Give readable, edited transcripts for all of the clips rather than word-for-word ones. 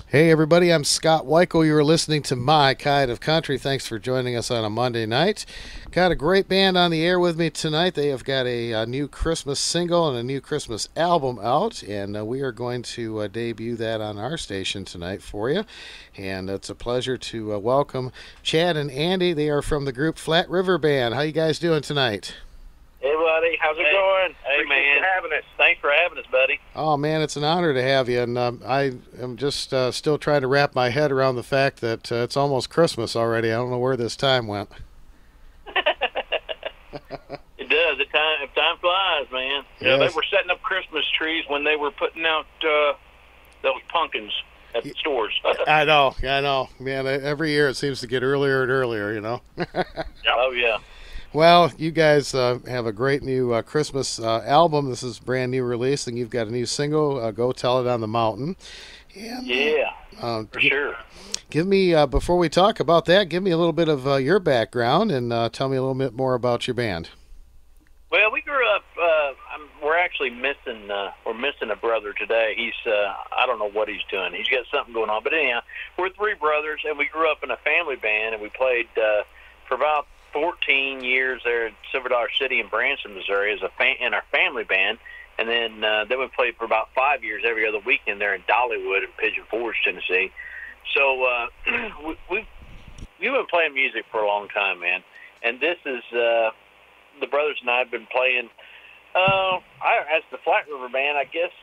Hey everybody, I'm Scott Wikle. You're listening to My Kind of Country. Thanks for joining us on a Monday night. Got a great band on the air with me tonight. They have got a new Christmas single and a new Christmas album out, and we are going to debut that on our station tonight for you. And it's a pleasure to welcome Chad and Andy. They are from the group Flat River Band. How you guys doing tonight? Hey, buddy. How's it going? Hey, man. For having us. Thanks for having us, buddy. Oh, man, it's an honor to have you. And I am just still trying to wrap my head around the fact that it's almost Christmas already. I don't know where this time went. It does. Time flies, man. Yeah, they were setting up Christmas trees when they were putting out those pumpkins at the stores. I know. Man, every year it seems to get earlier and earlier, you know. Oh, yeah. Well, you guys have a great new Christmas album. This is a brand new release, and you've got a new single, Go Tell It on the Mountain. And, for sure. Give me, before we talk about that, give me a little bit of your background and tell me a little bit more about your band. Well, we grew up, we're actually missing a brother today. He's, I don't know what he's doing. He's got something going on. But anyhow, we're three brothers, and we grew up in a family band, and we played for about 14 years there in Silver Dollar City in Branson, Missouri, as in our family band, and then we played for about 5 years every other weekend there in Dollywood and Pigeon Forge, Tennessee. So we've been playing music for a long time, man. And this is the brothers and I have been playing. As the Flat River Band, I guess.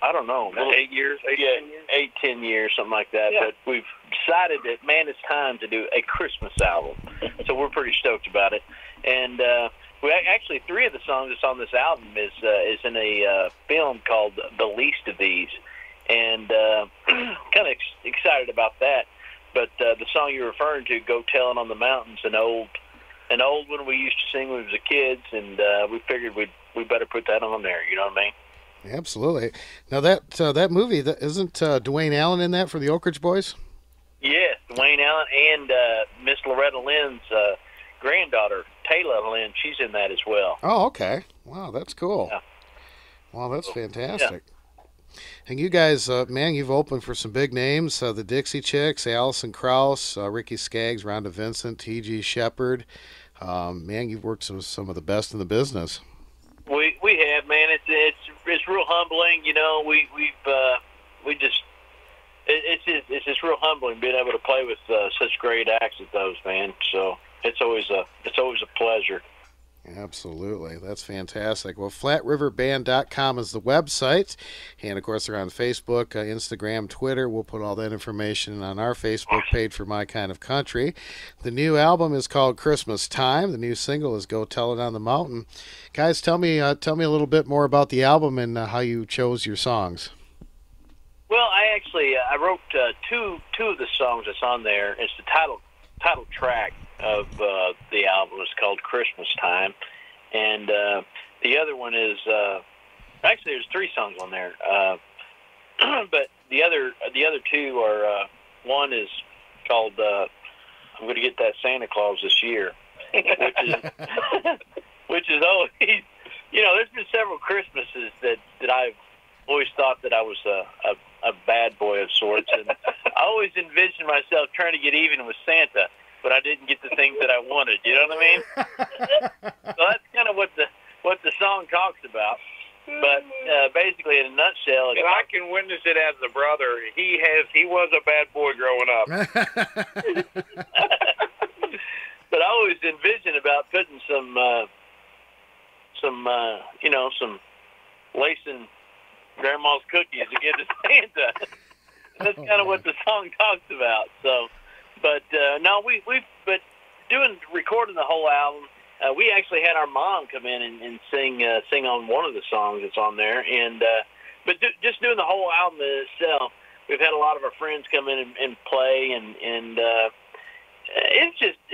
I don't know, 8 years, 10 years, something like that. Yeah. But we've decided that, man, it's time to do a Christmas album. So we're pretty stoked about it. And we actually, three of the songs that's on this album is in a film called The Least of These. And kind of excited about that. But the song you're referring to, Go Tell It on the Mountain's an old one we used to sing when we was kids, and we figured we better put that on there, you know what I mean? Absolutely. Now that movie, isn't Dwayne Allen in that for the Oak Ridge Boys? Yes, Dwayne Allen and Miss Loretta Lynn's granddaughter, Taylor Lynn, she's in that as well. Oh, okay. Wow, that's cool. Yeah. Wow, that's fantastic. Yeah. And you guys, man, you've opened for some big names, the Dixie Chicks, Allison Krauss, Ricky Skaggs, Rhonda Vincent, T.G. Shepard. Man, you've worked some of the best in the business. We have, man. It's real humbling, you know. It's just real humbling being able to play with such great acts as those, man. So it's always a pleasure. Absolutely. That's fantastic. Well, flatriverband.com is the website. And, of course, they're on Facebook, Instagram, Twitter. We'll put all that information on our Facebook page for My Kind of Country. The new album is called Christmas Time. The new single is Go Tell It on the Mountain. Guys, tell me a little bit more about the album and how you chose your songs. Well, I wrote two of the songs that's on there. It's the title track of the album is called Christmas Time, and the other one is actually there's three songs on there, but the other two are one is called I'm going to get that Santa Claus this year, which is always, you know, there's been several Christmases that I've always thought that I was a bad boy of sorts, and I always envisioned myself trying to get even with Santa, but I didn't get the things that I wanted. You know what I mean? So that's kind of what the song talks about. But basically, in a nutshell, and I can witness it as a brother. He was a bad boy growing up. But I always envisioned about putting some lacing grandma's cookies to give to Santa. That's kind of what the song talks about. So. But recording the whole album, we actually had our mom come in and sing on one of the songs that's on there. And just doing the whole album itself, we've had a lot of our friends come in and play, and it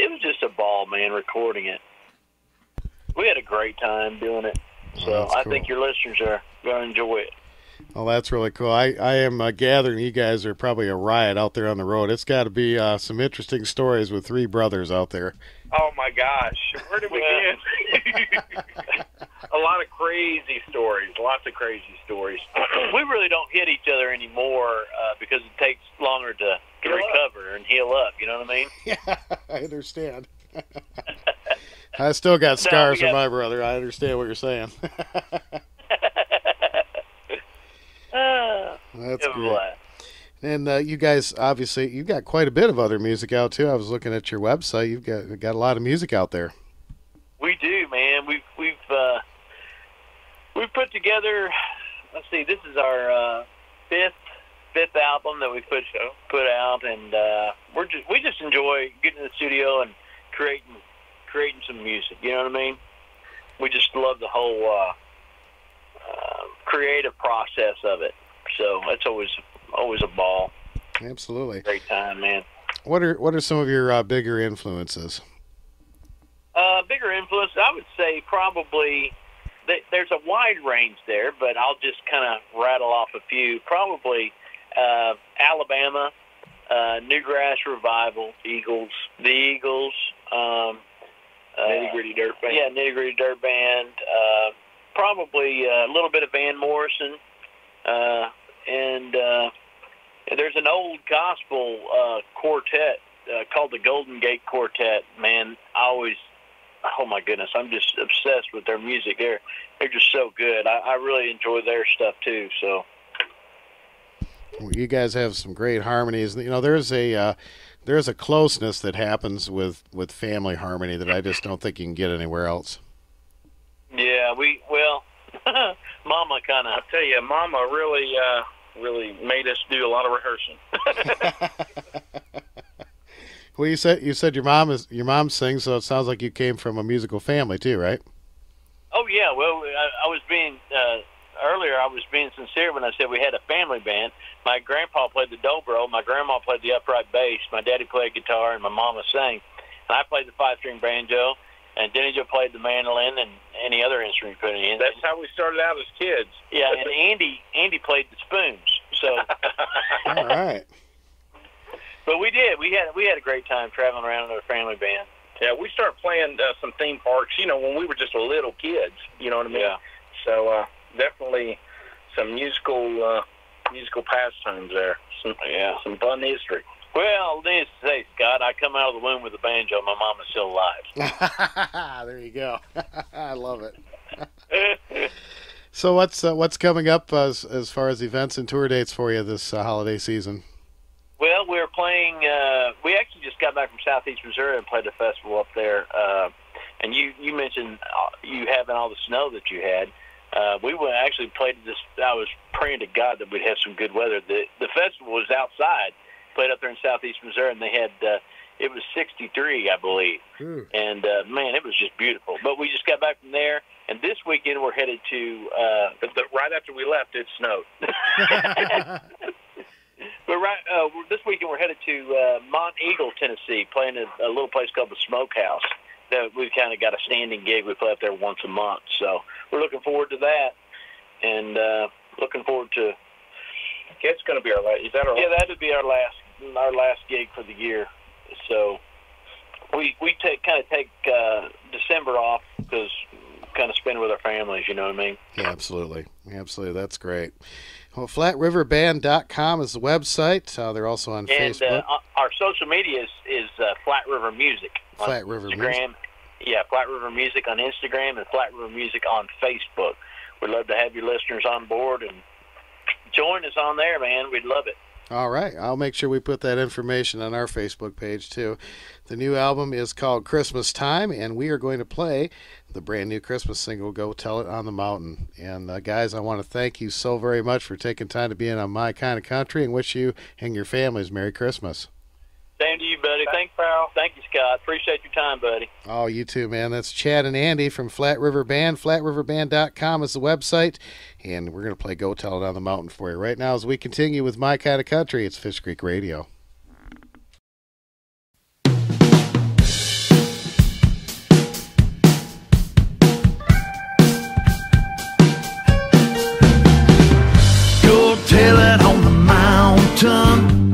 was just a ball, man, recording it. We had a great time doing it. So I think your listeners are going to enjoy it. Well, that's really cool. I am gathering you guys are probably a riot out there on the road. It's got to be some interesting stories with three brothers out there. Oh, my gosh. Where did we begin? a lot of crazy stories, lots of crazy stories. We really don't hit each other anymore because it takes longer to recover and heal up. You know what I mean? Yeah, I understand. I still got scars from my brother. I understand what you're saying. That's great. And you guys, obviously, you've got quite a bit of other music out too. I was looking at your website. You've got a lot of music out there. We do, man. We've put together. Let's see. This is our fifth album that we put out, and we just enjoy getting in the studio and creating some music. You know what I mean? We just love the whole creative process of it. So that's always a ball. Absolutely. Great time, man. What are some of your bigger influences? Bigger influence, I would say probably there's a wide range there, but I'll just kind of rattle off a few. Probably Alabama, Newgrass Revival, the Eagles, Nitty Gritty Dirt Band. Yeah, Nitty Gritty Dirt Band. Probably a little bit of Van Morrison, and there's an old gospel quartet called the Golden Gate Quartet. Man, oh my goodness, I'm just obsessed with their music. They're just so good. I really enjoy their stuff too. So you guys have some great harmonies. You know, there's a closeness that happens with family harmony that I just don't think you can get anywhere else. Yeah, Mama kind of. I tell you, Mama really made us do a lot of rehearsing. Well, you said your mom sings, so it sounds like you came from a musical family too, right? Oh yeah. Well, I was being earlier. I was being sincere when I said we had a family band. My grandpa played the dobro. My grandma played the upright bass. My daddy played guitar, and my mama sang. And I played the 5-string banjo. And Denny Joe played the mandolin and any other instrument you put in. That's how we started out as kids. Yeah, and Andy played the spoons. So. All right. But we did. We had a great time traveling around in our family band. Yeah, we started playing some theme parks, when we were just little kids. You know what I mean? Yeah. So definitely some musical pastimes there. Some fun history. Well, needless to say, Scott, I come out of the womb with a banjo. My mama's still alive. There you go. I love it. So what's coming up as far as events and tour dates for you this holiday season? Well, we're playing. We actually just got back from Southeast Missouri and played a festival up there. And you mentioned you having all the snow that you had. We actually played this. I was praying to God that we'd have some good weather. The festival was outside. Played up there in Southeast Missouri, and they had it was 63, I believe. And man, it was just beautiful. But we just got back from there, and this weekend we're headed to. Right after we left, it snowed. But this weekend we're headed to Mont Eagle, Tennessee, playing a little place called the Smokehouse. That we've kind of got a standing gig. We play up there once a month, so we're looking forward to that, and looking forward to. It's going to be our last. Is that our? Yeah, that would be our last gig for the year. So we take December off because kind of spend it with our families. You know what I mean? Yeah, absolutely. That's great. Well, FlatRiverBand.com is the website. They're also on Facebook. And our social media is Flat River Music. Flat River Music. Yeah, Flat River Music on Instagram and Flat River Music on Facebook. We'd love to have your listeners on board and join us on there, man. We'd love it. All right. I'll make sure we put that information on our Facebook page, too. The new album is called Christmas Time, and we are going to play the brand new Christmas single, Go Tell It on the Mountain. And, guys, I want to thank you so very much for taking time to be in on My Kind of Country and wish you and your families Merry Christmas. Same to you, buddy. Thanks, pal. Thank you, Scott. Appreciate your time, buddy. Oh, you too, man. That's Chad and Andy from Flat River Band. FlatRiverBand.com is the website. And we're going to play Go Tell It on the Mountain for you right now as we continue with My Kind of Country. It's Fish Creek Radio. Go tell it on the mountain,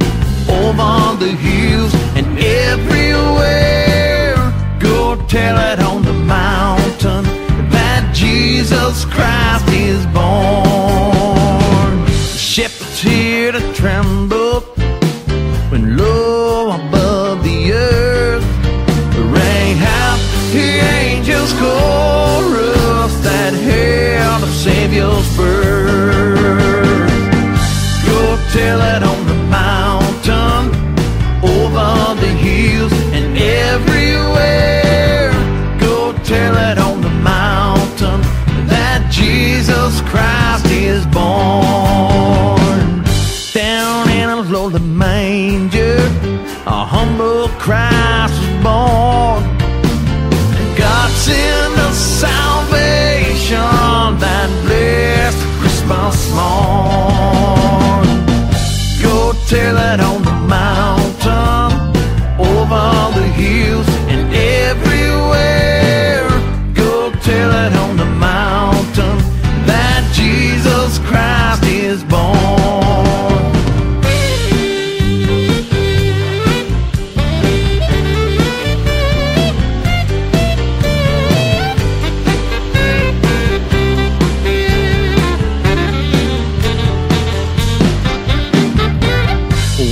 over the hills and everywhere. Go tell it on the mountain that Jesus Jesus Christ is born. The shepherds hear to tremble when low above the earth rang out the angels' chorus that herald of Savior's birth. Go tell it on the mountain, over the hills and everywhere. Go tell it on the mountain that Jesus Christ is born. Down in a lowly manger, a humble Christ was born. God sent us salvation that blessed Christmas morn. Go tell it on the mountain, over the hills and everywhere. Go tell it on the mountain that Jesus Christ is born.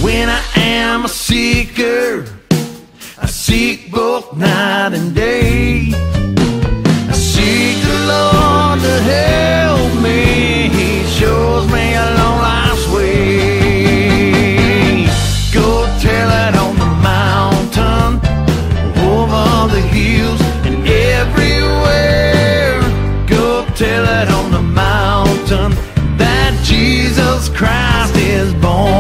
When I am a seeker, I seek both night and day. I seek the Lord to help me. He shows me along life's way. Go tell it on the mountain, over the hills and everywhere. Go tell it on the mountain that Jesus Christ is born.